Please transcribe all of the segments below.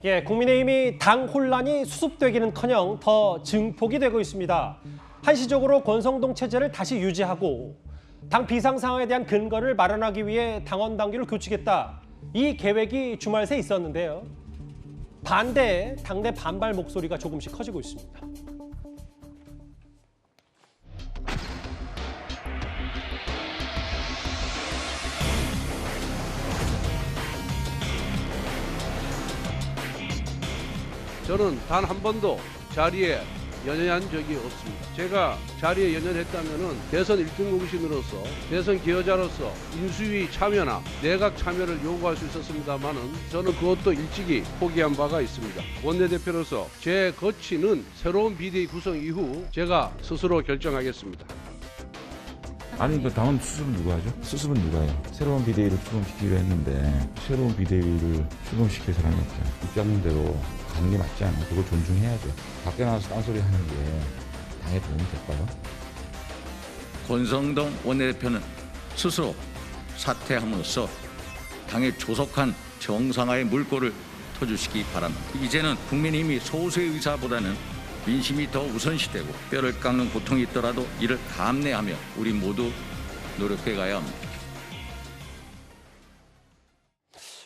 예, 국민의힘이 당 혼란이 수습되기는커녕 더 증폭이 되고 있습니다. 한시적으로 권성동 체제를 다시 유지하고 당 비상 상황에 대한 근거를 마련하기 위해 당원 당규를 교체하겠다. 이 계획이 주말 새 있었는데요. 반대에 당내 반발 목소리가 조금씩 커지고 있습니다. 저는 단 한 번도 자리에 연연한 적이 없습니다. 제가 자리에 연연했다면 대선 1등 공신으로서 대선 기여자로서 인수위 참여나 내각 참여를 요구할 수 있었습니다만은 저는 그것도 일찍이 포기한 바가 있습니다. 원내대표로서 제 거취는 새로운 비대위 구성 이후 제가 스스로 결정하겠습니다. 아니 그 당원 수습은 누가 하죠? 수습은 누가 해요? 새로운 비대위를 출범시키기로 했는데 새로운 비대위를 출범시킬 사람이 없죠. 입장문대로 가는 게 맞지 않아요? 그걸 존중해야죠. 밖에 나가서 딴소리 하는 게 당에 도움이 될까요? 권성동 원내대표는 스스로 사퇴함으로써 당의 조속한 정상화의 물꼬를 터주시기 바랍니다. 이제는 국민의힘이 소수의 의사보다는 민심이 더 우선시되고 뼈를 깎는 고통이 있더라도 이를 감내하며 우리 모두 노력해 가야 합니다.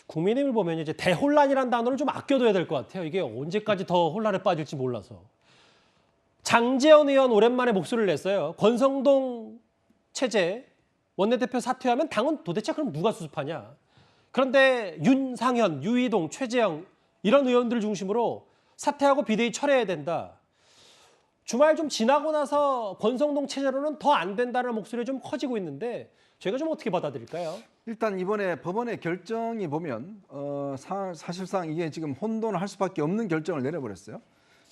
국민의힘을 보면 이제 대혼란이라는 단어를 좀 아껴둬야 될 것 같아요. 이게 언제까지 더 혼란에 빠질지 몰라서. 장제원 의원 오랜만에 목소리를 냈어요. 권성동 체제 원내대표 사퇴하면 당은 도대체 그럼 누가 수습하냐. 그런데 윤상현, 유이동, 최재형 이런 의원들 중심으로 사퇴하고 비대위 철회해야 된다. 주말 좀 지나고 나서 권성동 체제로는 더 안 된다는 목소리가 좀 커지고 있는데 저희가 좀 어떻게 받아들일까요? 일단 이번에 법원의 결정이 보면 사실상 이게 지금 혼돈을 할 수밖에 없는 결정을 내려버렸어요.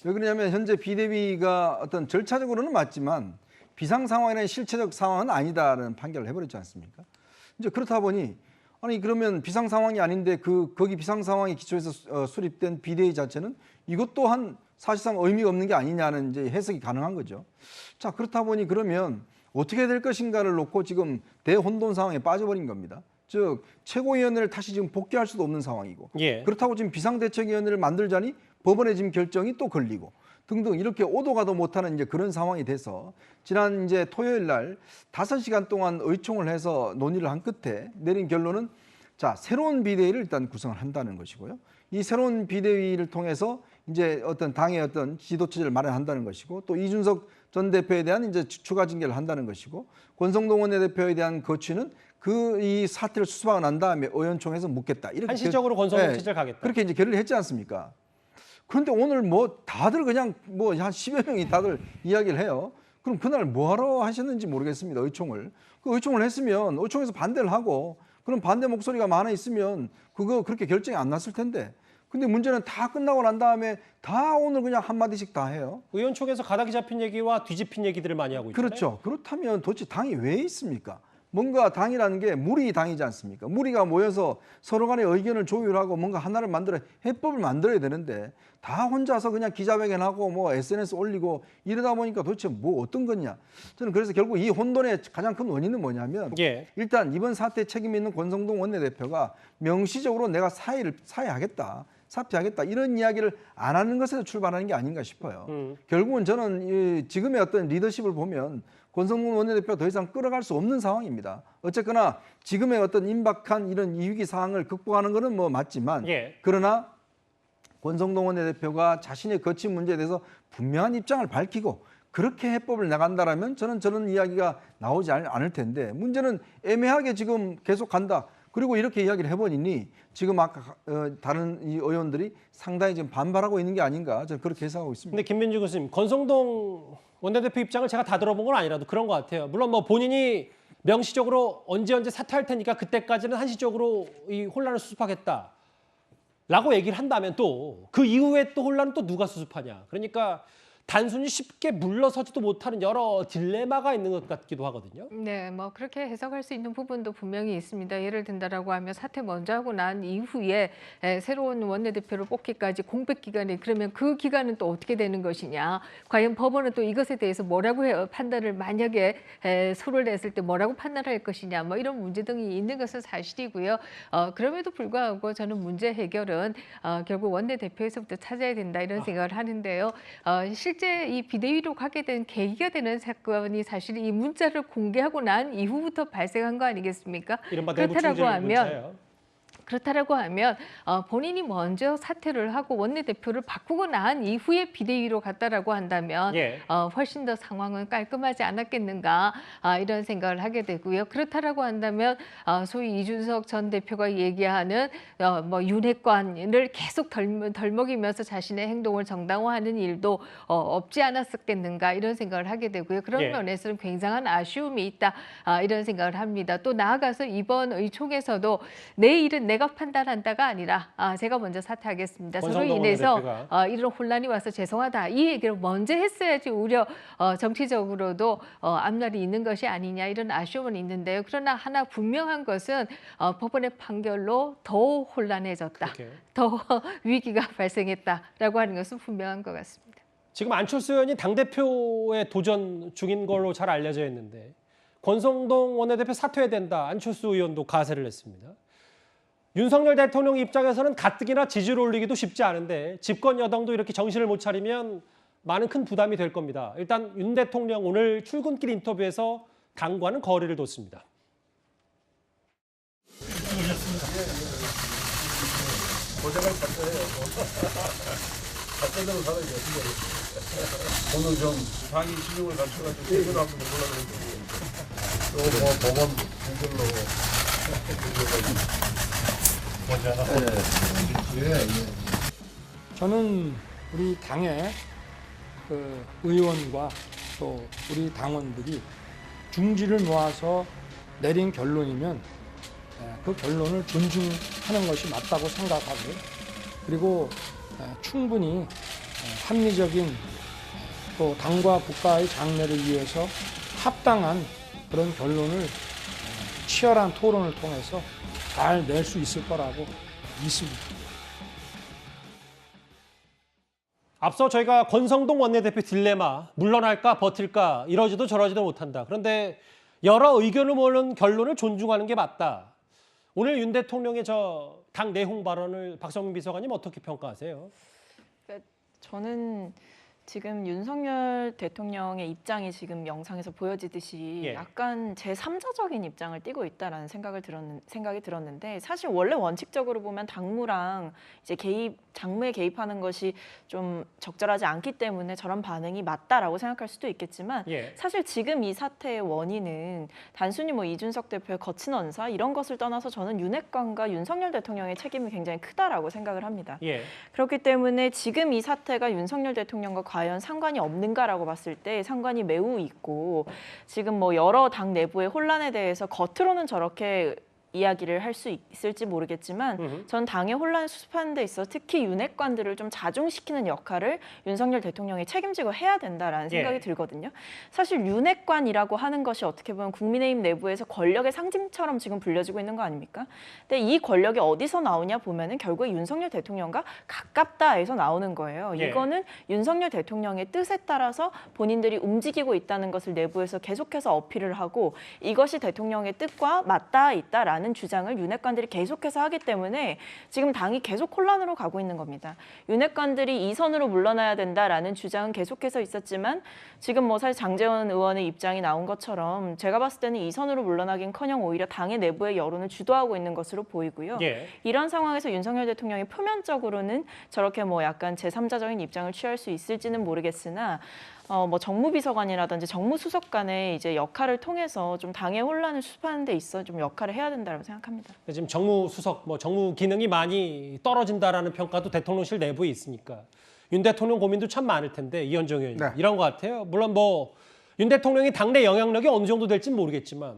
왜 그러냐면 현재 비대위가 어떤 절차적으로는 맞지만 비상 상황이나 실체적 상황은 아니다라는 판결을 해버렸지 않습니까? 이제 그렇다 보니 아니 그러면 비상 상황이 아닌데 거기 비상 상황에 기초해서 수립된 비대위 자체는 이것 또한 사실상 의미가 없는 게 아니냐는 이제 해석이 가능한 거죠. 자, 그렇다 보니 그러면 어떻게 될 것인가를 놓고 지금 대혼돈 상황에 빠져버린 겁니다. 즉 최고위원회를 다시 지금 복귀할 수도 없는 상황이고 예. 그렇다고 지금 비상대책위원회를 만들자니 법원의 지금 결정이 또 걸리고 등등 이렇게 오도 가도 못하는 이제 그런 상황이 돼서 지난 이제 토요일 날 5시간 동안 의총을 해서 논의를 한 끝에 내린 결론은 자, 새로운 비대위를 일단 구성을 한다는 것이고요. 이 새로운 비대위를 통해서 이제 어떤 당의 어떤 지도체제를 마련한다는 것이고 또 이준석 전 대표에 대한 이제 추가 징계를 한다는 것이고 권성동 원내대표에 대한 거취는 이 사태를 수습하고 난 다음에 의원총회에서 묻겠다. 이렇게 한시적으로 권성동 체제를 가겠다. 그렇게 이제 결의를 했지 않습니까? 그런데 오늘 뭐 다들 그냥 뭐 한 10여 명이 다들 이야기를 해요. 그럼 그날 뭐하러 하셨는지 모르겠습니다. 의총을. 그 의총을 했으면 의총에서 반대를 하고 그럼 반대 목소리가 많아 있으면 그거 그렇게 결정이 안 났을 텐데. 근데 문제는 다 끝나고 난 다음에 다 오늘 그냥 한마디씩 다 해요. 의원총회에서 가닥이 잡힌 얘기와 뒤집힌 얘기들을 많이 하고 있잖아요. 그렇죠. 그렇다면 도대체 당이 왜 있습니까? 뭔가 당이라는 게 무리 당이지 않습니까? 무리가 모여서 서로 간의 의견을 조율하고 뭔가 하나를 만들어 해법을 만들어야 되는데 다 혼자서 그냥 기자회견하고 뭐 SNS 올리고 이러다 보니까 도대체 뭐 어떤 거냐. 저는 그래서 결국 이 혼돈의 가장 큰 원인은 뭐냐면 일단 이번 사태에 책임 있는 권성동 원내대표가 명시적으로 내가 사퇴하겠다 이런 이야기를 안 하는 것에서 출발하는 게 아닌가 싶어요. 결국은 저는 지금의 어떤 리더십을 보면 권성동 원내대표가 더 이상 끌어갈 수 없는 상황입니다. 어쨌거나 지금의 어떤 임박한 이런 위기 상황을 극복하는 것은 뭐 맞지만 그러나 권성동 원내대표가 자신의 거취 문제에 대해서 분명한 입장을 밝히고 그렇게 해법을 나간다라면 저는 저런 이야기가 나오지 않을 텐데 문제는 애매하게 지금 계속 간다. 그리고 이렇게 이야기를 해버리니 지금 아까 다른 이 의원들이 상당히 지금 반발하고 있는 게 아닌가 저는 그렇게 해석하고 있습니다. 근데 김민주 교수님, 권성동 원내대표 입장을 제가 다 들어본 건 아니라도 그런 것 같아요. 물론 뭐 본인이 명시적으로 언제 사퇴할 테니까 그때까지는 한시적으로 이 혼란을 수습하겠다라고 얘기를 한다면 또 그 이후에 또 혼란은 또 누가 수습하냐. 그러니까 단순히 쉽게 물러서지도 못하는 여러 딜레마가 있는 것 같기도 하거든요. 네, 뭐 그렇게 해석할 수 있는 부분도 분명히 있습니다. 예를 든다라고 하면 사퇴 먼저 하고 난 이후에 새로운 원내대표를 뽑기까지 공백 기간이 그러면 그 기간은 또 어떻게 되는 것이냐? 과연 법원은 또 이것에 대해서 뭐라고 판단을 만약에 소를 냈을 때 뭐라고 판단할 것이냐? 뭐 이런 문제 등이 있는 것은 사실이고요. 그럼에도 불구하고 저는 문제 해결은 결국 원내대표에서부터 찾아야 된다 이런 생각을 하는데요. 실제 이 비대위로 가게 된 계기가 되는 사건이 사실 이 문자를 공개하고 난 이후부터 발생한 거 아니겠습니까? 이른바 내부 충돌 문자예요. 그렇다라고 하면 본인이 먼저 사퇴를 하고 원내대표를 바꾸고 난 이후에 비대위로 갔다라고 한다면 예. 훨씬 더 상황은 깔끔하지 않았겠는가 이런 생각을 하게 되고요. 그렇다라고 한다면 소위 이준석 전 대표가 얘기하는 뭐 윤핵관을 계속 덜먹이면서 자신의 행동을 정당화하는 일도 없지 않았었겠는가 이런 생각을 하게 되고요. 그런 예. 면에서는 굉장한 아쉬움이 있다 이런 생각을 합니다. 또 나아가서 이번 의총에서도 내 일은 내가 판단한다가 아니라 제가 먼저 사퇴하겠습니다. 저로 권성동 인해서 원내대표가. 이런 혼란이 와서 죄송하다. 이 얘기를 먼저 했어야지 오히려 정치적으로도 앞날이 있는 것이 아니냐 이런 아쉬움은 있는데요. 그러나 하나 분명한 것은 법원의 판결로 더 혼란해졌다. 그렇게. 더 위기가 발생했다라고 하는 것은 분명한 것 같습니다. 지금 안철수 의원이 당대표에 도전 중인 걸로 잘 알려져 있는데 권성동 원내대표 사퇴해야 된다. 안철수 의원도 가세를 했습니다. 윤석열 대통령 입장에서는 가뜩이나 지지를 올리기도 쉽지 않은데 집권 여당도 이렇게 정신을 못 차리면 많은 큰 부담이 될 겁니다. 일단 윤 대통령 오늘 출근길 인터뷰에서 당과는 거리를 뒀습니다. 오늘 좀 상위 신용을 갖춰가지고 제대로 한번 해보려고 했는데 또뭐 법원 저는 우리 당의 그 의원과 또 우리 당원들이 중지를 모아서 내린 결론이면 그 결론을 존중하는 것이 맞다고 생각하고 그리고 충분히 합리적인 또 당과 국가의 장래를 위해서 합당한 그런 결론을 치열한 토론을 통해서 잘 낼 수 있을 거라고 믿습니다. 앞서 저희가 권성동 원내대표 딜레마, 물러날까 버틸까 이러지도 저러지도 못한다. 그런데 여러 의견을 모으는 결론을 존중하는 게 맞다. 오늘 윤 대통령의 저 당 내홍 발언을 박성민 비서관님 어떻게 평가하세요? 저는 지금 윤석열 대통령의 입장이 지금 영상에서 보여지듯이 예. 약간 제3자적인 입장을 띠고 있다라는 생각이 들었는데 사실 원래 원칙적으로 보면 당무랑 이제 장무에 개입하는 것이 좀 적절하지 않기 때문에 저런 반응이 맞다라고 생각할 수도 있겠지만 예. 사실 지금 이 사태의 원인은 단순히 뭐 이준석 대표의 거친 언사 이런 것을 떠나서 저는 윤핵관과 윤석열 대통령의 책임이 굉장히 크다라고 생각을 합니다. 예. 그렇기 때문에 지금 이 사태가 윤석열 대통령과 과연 상관이 없는가라고 봤을 때 상관이 매우 있고 지금 뭐 여러 당 내부의 혼란에 대해서 겉으로는 저렇게 이야기를 할 수 있을지 모르겠지만 전 당의 혼란을 수습하는 데 있어 특히 윤핵관들을 좀 자중시키는 역할을 윤석열 대통령이 책임지고 해야 된다라는 생각이 예. 들거든요. 사실 윤핵관이라고 하는 것이 어떻게 보면 국민의힘 내부에서 권력의 상징처럼 지금 불려지고 있는 거 아닙니까? 근데 이 권력이 어디서 나오냐 보면은 결국에 윤석열 대통령과 가깝다에서 나오는 거예요. 예. 이거는 윤석열 대통령의 뜻에 따라서 본인들이 움직이고 있다는 것을 내부에서 계속해서 어필을 하고 이것이 대통령의 뜻과 맞닿아 있다라는 주장을 윤핵관들이 계속해서 하기 때문에 지금 당이 계속 혼란으로 가고 있는 겁니다. 윤핵관들이 이 선으로 물러나야 된다라는 주장은 계속해서 있었지만 지금 뭐 사실 장제원 의원의 입장이 나온 것처럼 제가 봤을 때는 이 선으로 물러나긴커녕 오히려 당의 내부의 여론을 주도하고 있는 것으로 보이고요. 예. 이런 상황에서 윤석열 대통령이 표면적으로는 저렇게 뭐 약간 제3자적인 입장을 취할 수 있을지는 모르겠으나 뭐 정무비서관이라든지 정무수석 간의 이제 역할을 통해서 좀 당의 혼란을 수습하는 데 있어 좀 역할을 해야 된다고 생각합니다. 지금 정무수석, 정무 기능이 많이 떨어진다라는 평가도 대통령실 내부에 있으니까 윤 대통령 고민도 참 많을 텐데 이현정 의원님 네. 이런 것 같아요. 물론 뭐 윤 대통령이 당내 영향력이 어느 정도 될지는 모르겠지만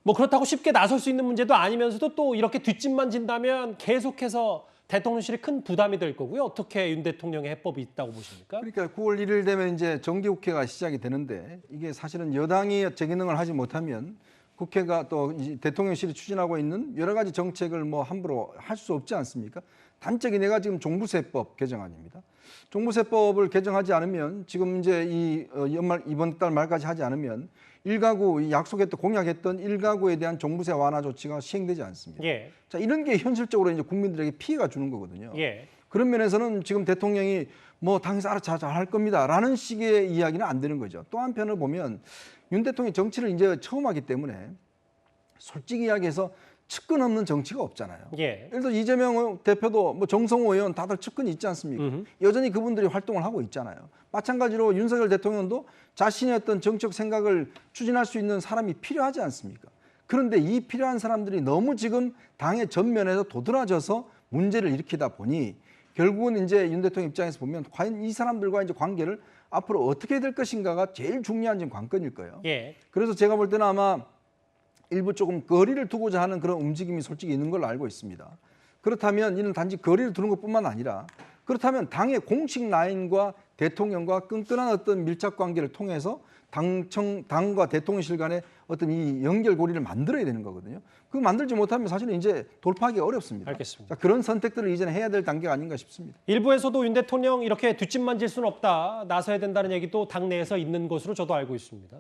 뭐 그렇다고 쉽게 나설 수 있는 문제도 아니면서도 또 이렇게 뒷짐만 진다면 계속해서 대통령실이 큰 부담이 될 거고요. 어떻게 윤 대통령의 해법이 있다고 보십니까? 그러니까 9월 1일 되면 이제 정기국회가 시작이 되는데 이게 사실은 여당이 재기능을 하지 못하면 국회가 또 이 대통령실이 추진하고 있는 여러 가지 정책을 뭐 함부로 할 수 없지 않습니까? 단적인 예가 지금 종부세법 개정안입니다. 종부세법을 개정하지 않으면 지금 이제 이 연말 이번 달 말까지 하지 않으면 일가구 약속했던 공약했던 일가구에 대한 종부세 완화 조치가 시행되지 않습니다. 예. 자, 이런 게 현실적으로 이제 국민들에게 피해가 주는 거거든요. 예. 그런 면에서는 지금 대통령이 뭐 당에서 알아서 잘 할 겁니다라는 식의 이야기는 안 되는 거죠. 또 한편을 보면 윤 대통령이 정치를 이제 처음 하기 때문에 솔직히 이야기해서 측근 없는 정치가 없잖아요. 예. 예를 들어 이재명 대표도 뭐 정성호 의원 다들 측근이 있지 않습니까? 여전히 그분들이 활동을 하고 있잖아요. 마찬가지로 윤석열 대통령도 자신의 어떤 정책 생각을 추진할 수 있는 사람이 필요하지 않습니까? 그런데 이 필요한 사람들이 너무 지금 당의 전면에서 도드라져서 문제를 일으키다 보니 결국은 이제 윤 대통령 입장에서 보면 과연 이 사람들과 이제 관계를 앞으로 어떻게 될 것인가가 제일 중요한 지금 관건일 거예요. 예. 그래서 제가 볼 때는 아마 일부 조금 거리를 두고자 하는 그런 움직임이 솔직히 있는 걸로 알고 있습니다. 그렇다면 이는 단지 거리를 두는 것뿐만 아니라 그렇다면 당의 공식 라인과 대통령과 끈끈한 어떤 밀착 관계를 통해서 당과 대통령실 간의 어떤 이 연결고리를 만들어야 되는 거거든요. 그거 만들지 못하면 사실은 이제 돌파하기 어렵습니다. 알겠습니다. 자, 그런 선택들을 이제는 해야 될 단계가 아닌가 싶습니다. 일부에서도 윤 대통령 이렇게 뒷짐만 질 수는 없다. 나서야 된다는 얘기도 당내에서 있는 것으로 저도 알고 있습니다.